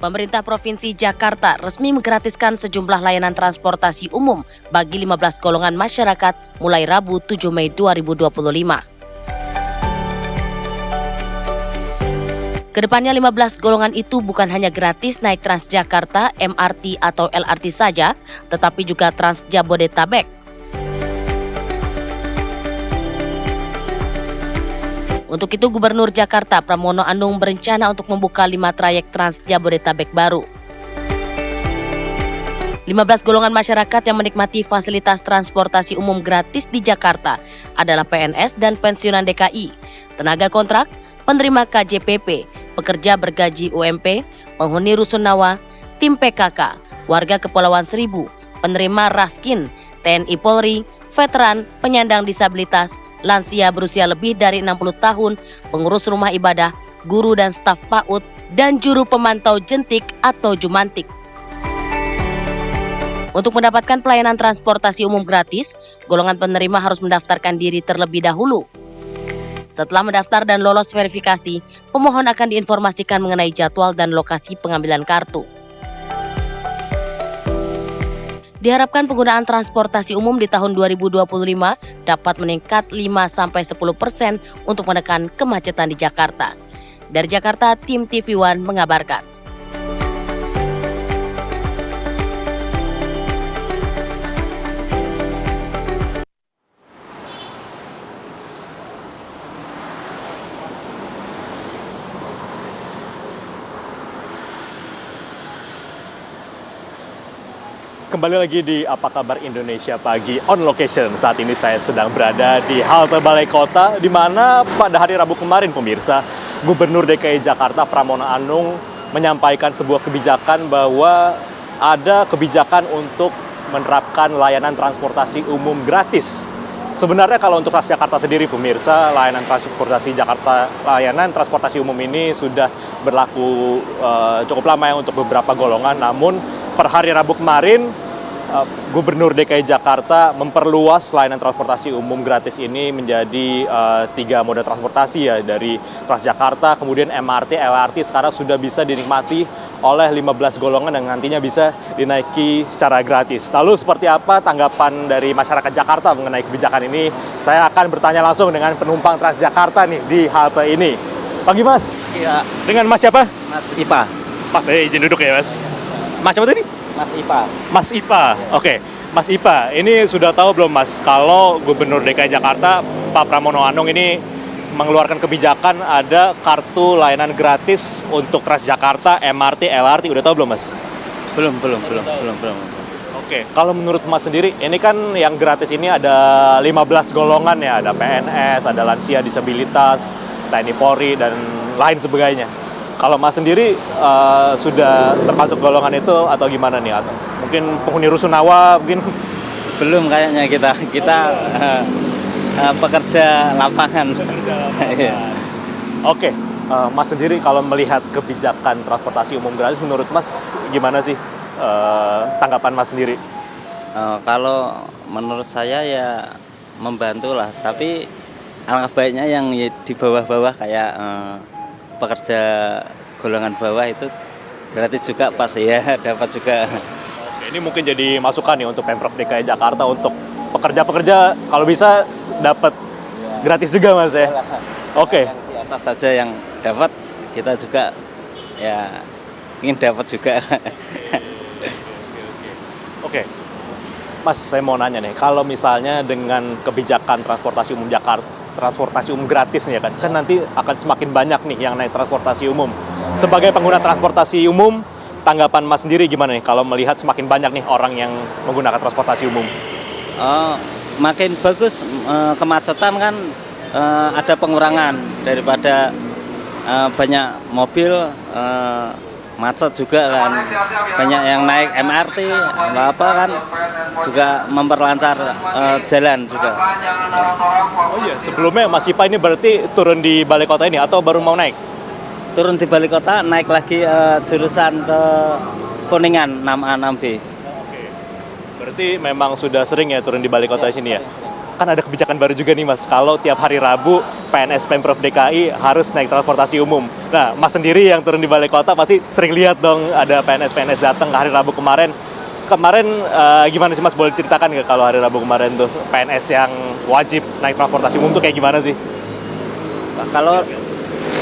Pemerintah Provinsi Jakarta resmi menggratiskan sejumlah layanan transportasi umum bagi 15 golongan masyarakat mulai Rabu 7 Mei 2025. Kedepannya 15 golongan itu bukan hanya gratis naik Transjakarta, MRT atau LRT saja, tetapi juga Trans Jabodetabek. Untuk itu, Gubernur Jakarta Pramono Anung berencana untuk membuka 5 trayek Trans Jabodetabek baru. 15 golongan masyarakat yang menikmati fasilitas transportasi umum gratis di Jakarta adalah PNS dan pensiunan DKI, tenaga kontrak, penerima KJPP, pekerja bergaji UMP, penghuni rusunawa, tim PKK, warga Kepulauan Seribu, penerima Raskin, TNI Polri, veteran, penyandang disabilitas, lansia berusia lebih dari 60 tahun, pengurus rumah ibadah, guru dan staf PAUD, dan juru pemantau jentik atau jumantik. Untuk mendapatkan pelayanan transportasi umum gratis, golongan penerima harus mendaftarkan diri terlebih dahulu. Setelah mendaftar dan lolos verifikasi, pemohon akan diinformasikan mengenai jadwal dan lokasi pengambilan kartu. Diharapkan penggunaan transportasi umum di tahun 2025 dapat meningkat 5-10% untuk menekan kemacetan di Jakarta. Dari Jakarta, tim TV One mengabarkan. Kembali lagi di Apa Kabar Indonesia Pagi on location. Saat ini saya sedang berada di halte Balai Kota, di mana pada hari Rabu kemarin, pemirsa, Gubernur DKI Jakarta Pramono Anung menyampaikan sebuah kebijakan bahwa ada kebijakan untuk menerapkan layanan transportasi umum gratis. Sebenarnya kalau untuk Transjakarta sendiri, pemirsa, layanan transportasi umum ini sudah berlaku cukup lama ya untuk beberapa golongan. Namun per hari Rabu kemarin, Gubernur DKI Jakarta memperluas layanan transportasi umum gratis ini menjadi 3 moda transportasi ya, dari Transjakarta, kemudian MRT, LRT sekarang sudah bisa dinikmati oleh 15 golongan yang nantinya bisa dinaiki secara gratis. Lalu seperti apa tanggapan dari masyarakat Jakarta mengenai kebijakan ini? Saya akan bertanya langsung dengan penumpang Transjakarta nih di halte ini. Pagi Mas. Iya. Dengan Mas siapa? Mas Ipa. Mas, saya izin duduk ya Mas. Mas siapa tadi? Mas Ipa. Mas Ipa, oke. Mas Ipa, ini sudah tahu belum Mas, kalau Gubernur DKI Jakarta Pak Pramono Anung ini mengeluarkan kebijakan ada kartu layanan gratis untuk Transjakarta, MRT, LRT, udah tahu belum Mas? Belum. Oke, kalau menurut Mas sendiri, ini kan yang gratis ini ada 15 golongan ya, ada PNS, ada lansia disabilitas, TNI Polri, dan lain sebagainya. Kalau Mas sendiri sudah termasuk golongan itu atau gimana nih? Atau mungkin penghuni rusunawa mungkin? Belum kayaknya kita pekerja lapangan. Oke, Mas sendiri kalau melihat kebijakan transportasi umum gratis, menurut Mas gimana sih tanggapan Mas sendiri? Kalau menurut saya ya membantu lah, tapi alangkah baiknya yang di bawah-bawah kayak pekerja golongan bawah itu gratis juga pas ya, dapat juga. Oke, ini mungkin jadi masukan nih untuk Pemprov DKI Jakarta untuk pekerja-pekerja kalau bisa dapat gratis juga Mas ya. Oke. Yang di atas saja yang dapat, kita juga ya ingin dapat juga. Oke. Mas, saya mau nanya nih, kalau misalnya dengan kebijakan transportasi umum Jakarta, transportasi umum gratis nih ya kan nanti akan semakin banyak nih yang naik transportasi umum. Sebagai pengguna transportasi umum, tanggapan Mas sendiri gimana nih kalau melihat semakin banyak nih orang yang menggunakan transportasi umum? Makin bagus, kemacetan kan ada pengurangan daripada banyak mobil, macet juga kan, banyak yang naik MRT apa kan juga memperlancar jalan juga. Oh iya, sebelumnya Mas Ipa ini berarti turun di Balai Kota ini atau baru mau naik? Turun di Balai Kota, naik lagi jurusan ke Kuningan 6A 6B. Oke. Berarti memang sudah sering ya turun di Balai Kota sini ya? kan ada kebijakan baru juga nih Mas, kalau tiap hari Rabu PNS Pemprov DKI harus naik transportasi umum. Nah, Mas sendiri yang turun di balai kota pasti sering lihat dong ada PNS-PNS datang ke hari Rabu kemarin. Kemarin gimana sih Mas, boleh ceritakan nggak kalau hari Rabu kemarin tuh PNS yang wajib naik transportasi umum tuh kayak gimana sih? Wah,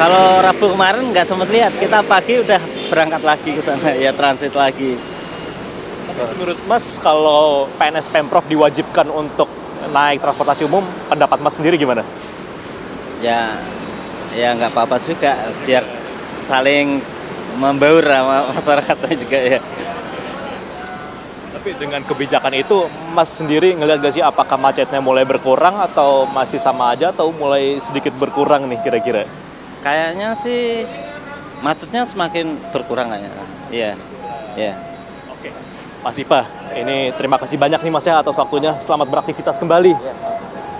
kalau Rabu kemarin nggak sempat lihat, kita pagi udah berangkat lagi ke sana, ya transit lagi. Menurut Mas, kalau PNS Pemprov diwajibkan untuk naik transportasi umum, pendapat Mas sendiri gimana? Ya nggak apa-apa juga, biar saling membaur sama masyarakatnya juga ya. Tapi dengan kebijakan itu, Mas sendiri ngelihat gak sih apakah macetnya mulai berkurang atau masih sama aja atau mulai sedikit berkurang nih kira-kira? Kayaknya sih macetnya semakin berkurang kayaknya. Iya, iya. Oke, Mas Ipa, ini terima kasih banyak nih Mas ya atas waktunya. Selamat beraktivitas kembali.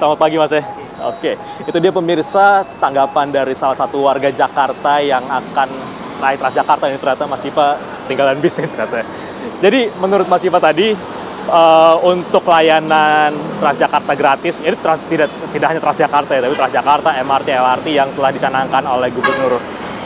Selamat pagi Mas ya. Oke, itu dia pemirsa tanggapan dari salah satu warga Jakarta yang akan naik Transjakarta. Ini ternyata Mas Ipa tinggalan bis nih ternyata. Jadi menurut Mas Ipa tadi, untuk layanan Transjakarta gratis, ini tidak hanya Transjakarta ya, tapi Transjakarta, MRT, LRT yang telah dicanangkan oleh Gubernur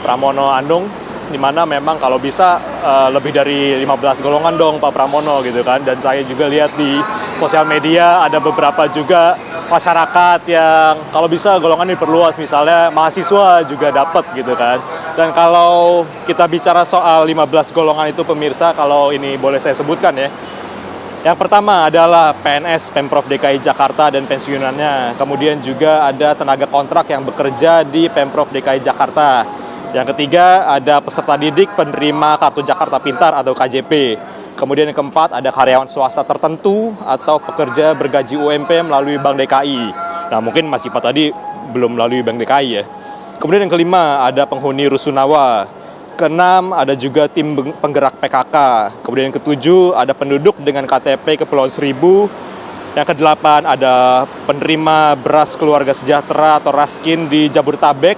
Pramono Anung, di mana memang kalau bisa lebih dari 15 golongan dong Pak Pramono gitu kan. Dan saya juga lihat di sosial media ada beberapa juga masyarakat yang kalau bisa golongan diperluas, misalnya mahasiswa juga dapat gitu kan. Dan kalau kita bicara soal 15 golongan itu pemirsa, kalau ini boleh saya sebutkan ya. Yang pertama adalah PNS Pemprov DKI Jakarta dan pensiunannya. Kemudian juga ada tenaga kontrak yang bekerja di Pemprov DKI Jakarta. Yang ketiga ada peserta didik penerima Kartu Jakarta Pintar atau KJP. Kemudian yang keempat ada karyawan swasta tertentu atau pekerja bergaji UMP melalui Bank DKI. Nah mungkin Mas Ipa tadi belum melalui Bank DKI ya. Kemudian yang kelima ada penghuni Rusunawa. Keenam ada juga tim penggerak PKK. Kemudian yang ketujuh ada penduduk dengan KTP Kepulauan Seribu. Yang kedelapan ada penerima beras keluarga sejahtera atau Raskin di Jabodetabek.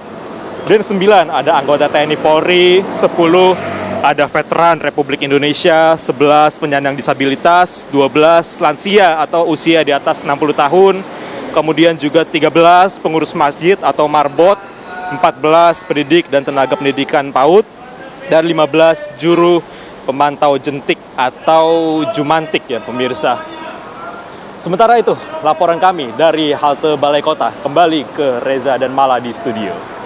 Kemudian 9 ada anggota TNI Polri, 10 ada veteran Republik Indonesia, 11 penyandang disabilitas, 12 lansia atau usia di atas 60 tahun, kemudian juga 13 pengurus masjid atau marbot, 14 pendidik dan tenaga pendidikan PAUD, dan 15 juru pemantau jentik atau jumantik ya pemirsa. Sementara itu, laporan kami dari halte Balai Kota kembali ke Reza dan Mala di studio.